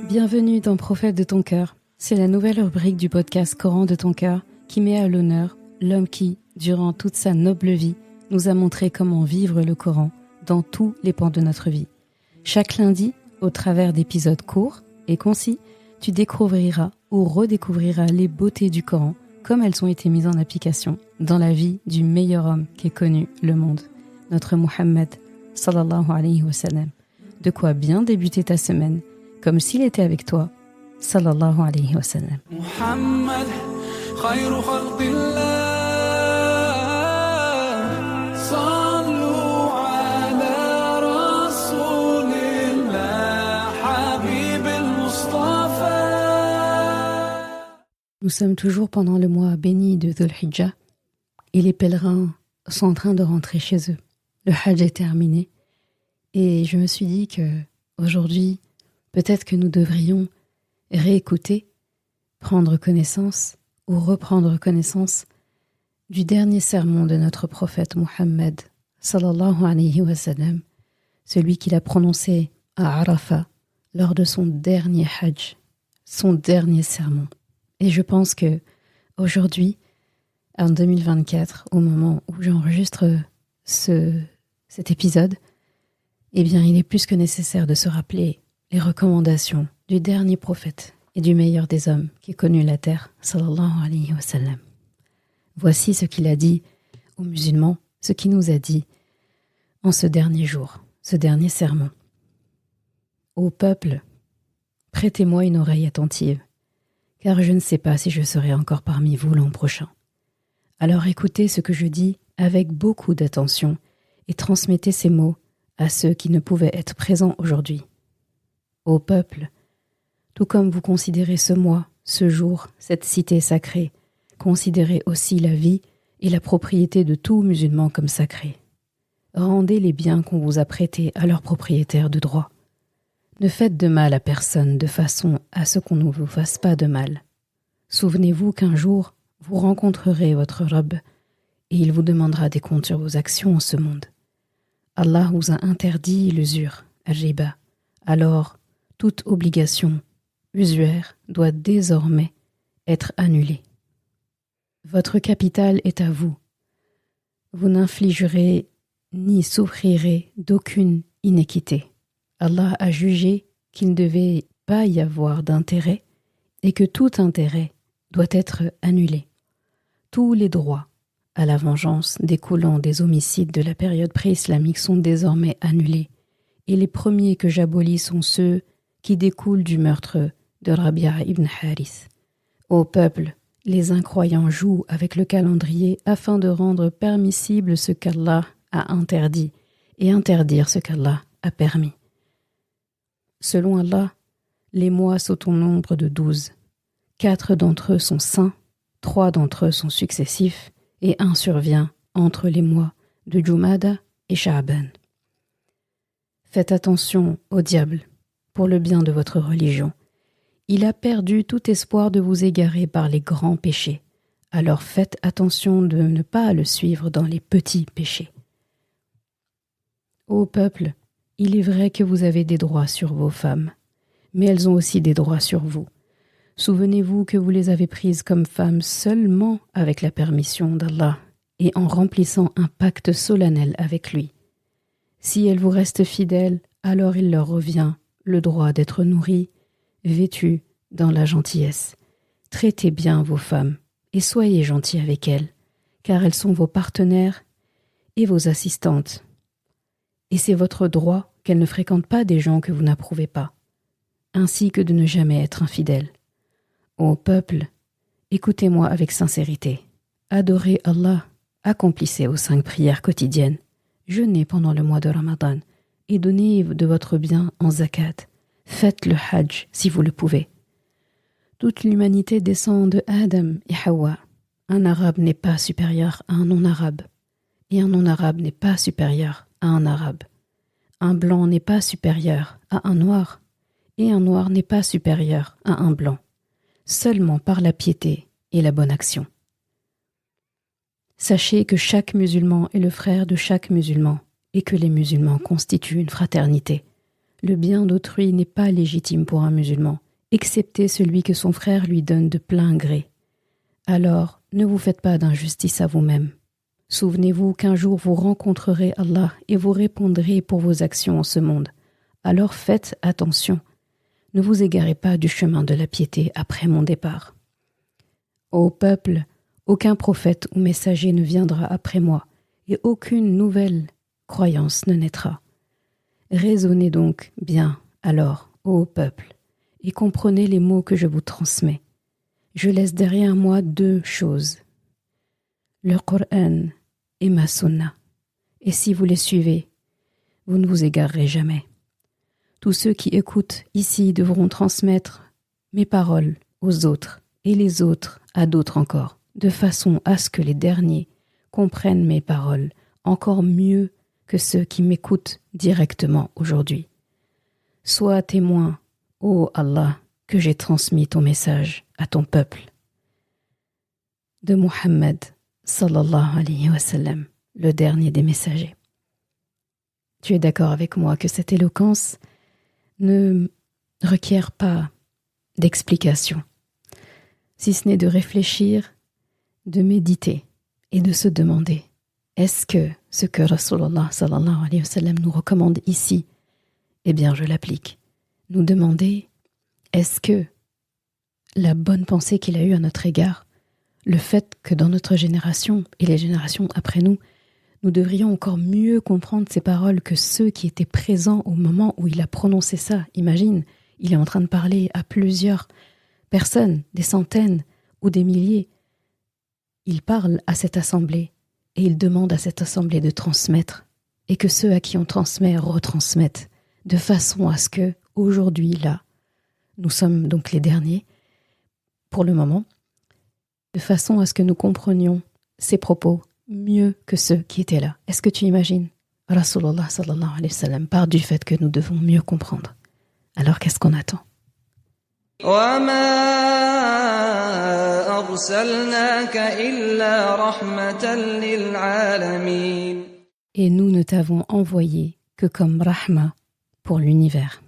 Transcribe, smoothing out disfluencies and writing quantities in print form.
Bienvenue dans Prophète de ton cœur. C'est la nouvelle rubrique du podcast Coran de ton cœur qui met à l'honneur l'homme qui, durant toute sa noble vie, nous a montré comment vivre le Coran dans tous les pans de notre vie. Chaque lundi, au travers d'épisodes courts et concis, tu découvriras ou redécouvriras les beautés du Coran comme elles ont été mises en application dans la vie du meilleur homme qu'ait connu le monde, notre Muhammad sallallahu alayhi wa sallam. De quoi bien débuter ta semaine, comme s'il était avec toi, sallallahu alayhi wa sallam. Muhammad, khayru khalqillah, sallu ala rasulillah, habib al-Mustafa. Nous sommes toujours pendant le mois béni de Dhul Hijjah et les pèlerins sont en train de rentrer chez eux. Le Hajj est terminé et je me suis dit que aujourd'hui, peut-être que nous devrions réécouter, prendre connaissance ou reprendre connaissance du dernier sermon de notre prophète Muhammad sallallahu alayhi wa sallam, celui qu'il a prononcé à Arafat lors de son dernier Hajj, son dernier sermon. Et je pense que aujourd'hui, en 2024, au moment où j'enregistre cet épisode, eh bien, il est plus que nécessaire de se rappeler les recommandations du dernier prophète et du meilleur des hommes qui ait connu la terre, sallallahu alayhi wa sallam. Voici ce qu'il a dit aux musulmans, ce qu'il nous a dit en ce dernier jour, ce dernier sermon. Ô peuple, prêtez-moi une oreille attentive, car je ne sais pas si je serai encore parmi vous l'an prochain. Alors écoutez ce que je dis avec beaucoup d'attention et transmettez ces mots à ceux qui ne pouvaient être présents aujourd'hui. Ô peuple, tout comme vous considérez ce mois, ce jour, cette cité sacrée, considérez aussi la vie et la propriété de tout musulman comme sacrée. Rendez les biens qu'on vous a prêtés à leurs propriétaires de droit. Ne faites de mal à personne de façon à ce qu'on ne vous fasse pas de mal. Souvenez-vous qu'un jour, vous rencontrerez votre Rabb et il vous demandera des comptes sur vos actions en ce monde. Allah vous a interdit l'usure, al-riba. Alors, toute obligation usuaire doit désormais être annulée. Votre capital est à vous. Vous n'infligerez ni souffrirez d'aucune inéquité. Allah a jugé qu'il ne devait pas y avoir d'intérêt et que tout intérêt doit être annulé. Tous les droits à la vengeance découlant des homicides de la période pré-islamique sont désormais annulés, et les premiers que j'abolis sont ceux qui découlent du meurtre de Rabi'a ibn Harith. Ô peuple, les incroyants jouent avec le calendrier afin de rendre permissible ce qu'Allah a interdit et interdire ce qu'Allah a permis. Selon Allah, les mois sont au nombre de 12. 4 d'entre eux sont saints, 3 d'entre eux sont successifs, et un survient entre les mois de Jumada et Sha'ban. Faites attention au diable pour le bien de votre religion. Il a perdu tout espoir de vous égarer par les grands péchés. Alors faites attention de ne pas le suivre dans les petits péchés. Ô peuple, il est vrai que vous avez des droits sur vos femmes, mais elles ont aussi des droits sur vous. Souvenez-vous que vous les avez prises comme femmes seulement avec la permission d'Allah et en remplissant un pacte solennel avec lui. Si elles vous restent fidèles, alors il leur revient le droit d'être nourries, vêtues dans la gentillesse. Traitez bien vos femmes et soyez gentils avec elles, car elles sont vos partenaires et vos assistantes. Et c'est votre droit qu'elles ne fréquentent pas des gens que vous n'approuvez pas, ainsi que de ne jamais être infidèles. Ô peuple, écoutez-moi avec sincérité. Adorez Allah, accomplissez vos 5 prières quotidiennes, jeûnez pendant le mois de Ramadan et donnez de votre bien en zakat. Faites le Hajj si vous le pouvez. Toute l'humanité descend de Adam et Hawa. Un arabe n'est pas supérieur à un non-arabe, et un non-arabe n'est pas supérieur à un arabe. Un blanc n'est pas supérieur à un noir, et un noir n'est pas supérieur à un blanc. Seulement par la piété et la bonne action. Sachez que chaque musulman est le frère de chaque musulman et que les musulmans constituent une fraternité. Le bien d'autrui n'est pas légitime pour un musulman, excepté celui que son frère lui donne de plein gré. Alors, ne vous faites pas d'injustice à vous-même. Souvenez-vous qu'un jour vous rencontrerez Allah et vous répondrez pour vos actions en ce monde. Alors faites attention. Ne vous égarez pas du chemin de la piété après mon départ. Ô peuple, aucun prophète ou messager ne viendra après moi, et aucune nouvelle croyance ne naîtra. Raisonnez donc bien, alors, ô peuple, et comprenez les mots que je vous transmets. Je laisse derrière moi 2 choses, le Coran et ma sunna, et si vous les suivez, vous ne vous égarerez jamais. Tous ceux qui écoutent ici devront transmettre mes paroles aux autres, et les autres à d'autres encore, de façon à ce que les derniers comprennent mes paroles encore mieux que ceux qui m'écoutent directement aujourd'hui. Sois témoin, ô Allah, que j'ai transmis ton message à ton peuple. De Muhammad, sallallahu alayhi wa sallam, le dernier des messagers. Tu es d'accord avec moi que cette éloquence ne requiert pas d'explication, si ce n'est de réfléchir, de méditer et de se demander, est-ce que ce que Rasulullah sallallahu alayhi wa sallam nous recommande ici, eh bien je l'applique. Nous demander, est-ce que la bonne pensée qu'il a eue à notre égard, le fait que dans notre génération et les générations après nous, nous devrions encore mieux comprendre ces paroles que ceux qui étaient présents au moment où il a prononcé ça. Imagine, il est en train de parler à plusieurs personnes, des centaines ou des milliers. Il parle à cette assemblée et il demande à cette assemblée de transmettre et que ceux à qui on transmet retransmettent de façon à ce que, aujourd'hui, là, nous sommes donc les derniers, pour le moment, de façon à ce que nous comprenions ces propos mieux que ceux qui étaient là. Est-ce que tu imagines? Rasulullah sallallahu alayhi wa sallam part du fait que nous devons mieux comprendre. Alors qu'est-ce qu'on attend? Et nous ne t'avons envoyé que comme rahma pour l'univers.